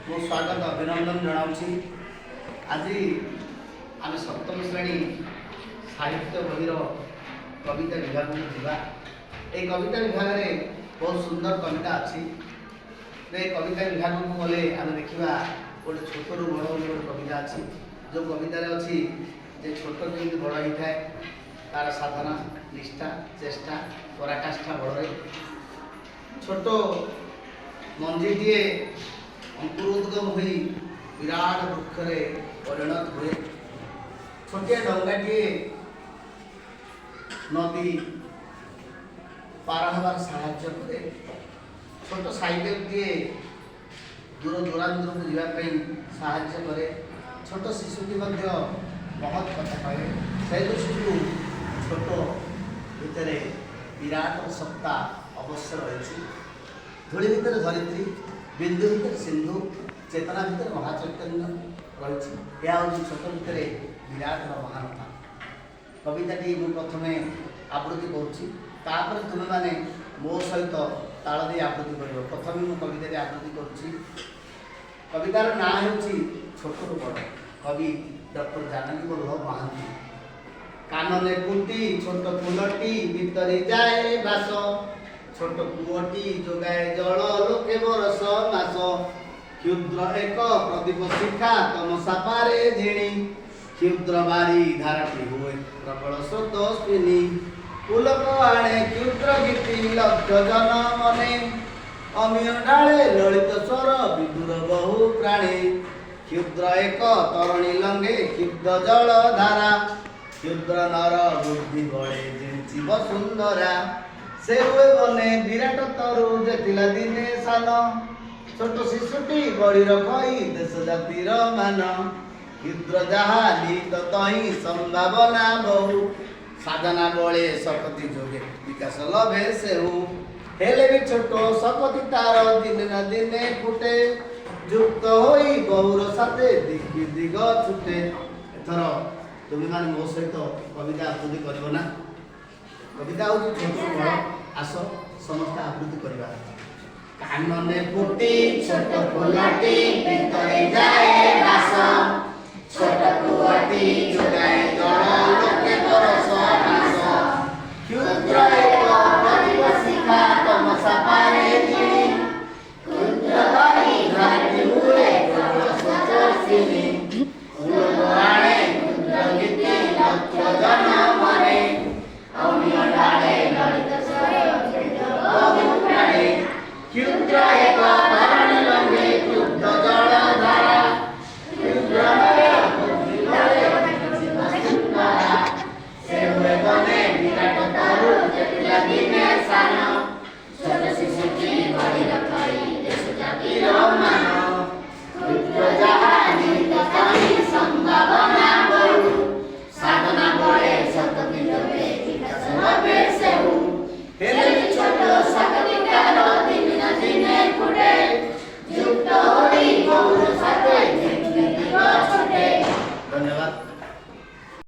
मो स्वागत अभिनंदन जनाऊँ। आज आम सप्तम श्रेणी साहित्य बहिर कविता विभाग में जीवा। ये कविता विभाग में बहुत सुंदर कविता अच्छी। कविता विभाग को गले आम देखा गोटे छोट रू बड़ गोटे कविता अच्छी। जो कवितार अच्छी जे छोट केमती बड़ होता है तार साधना निष्ठा चेष्टा पराकाष्ठा बड़े छोट मंजीटीए अंकुरोद्गम हुई विराट वृक्षरे परिणत हुए। छोटिया डंगाटीए नदी पार हबार साहाय्य करे। छोट साइकेलटीए दूर दूरांतर को जावाई साहाय्य करे। छोट शिशुटी बहुत कथा कहे। से दृष्टि छोट भितर विराट सत्ता अवश्य रही। धूଳି भितर धरित्री बिंदु भितर सिंधु चेतना भितर महाचैतन्य रही। यह हूँ छोट भितर विराट महानता। कविताटी मुझे प्रथम आवृत्ति करुँच तुम्हें मैंने मो सहित ताल दे आवृत्ति कर। प्रथम मुझे कविता आवृत्ति करुँच। कवितार ना हूँ छोट रू बड़ कवि डॉक्टर जानकी वल्लभ महांती। कानने फुटी छोट फूलटी भितरी जाए बास। छोट कुओटी जोगाए जल लोके बरस मास। क्षुद्र एक प्रदीप शिखा तम सापारे झिणी। क्षुद्र बारी धाराटी हुए प्रबल स्रोत स्पिनी। पुलक आणे क्षुद्र गीति लक्ष्य जन मने। अमीय डाले ललित स्वर विदुर बहु प्राणी। क्षुद्र एक तरुणी लंगे क्षुद्र जल धारा। क्षुद्र नर बुद्धि बड़े जिंची वसुंधरा। से हुए बने विराट तरु जेतिला दिने सान। छोट शिशुटी बड़ी रखई देश जातिर मान। क्षुद्र जहा नित तही संभावना बहु। साधना बले शक्ति जोगे विकास लभे सेहु। हेले भी छोट शक्ति तार दिन न दिने फुटे। युक्त होई बहुर साथे दिग्गि दिग छुटे। एथर तुम्हें मैंने मो सहित कविता आवृत्ति कर ना। कविता हूँ छोट बड़ आस समस्त आवृत्ति करवा। कानने फुटी छोट फूलटी भितरी जाए बास। छोट कुआटी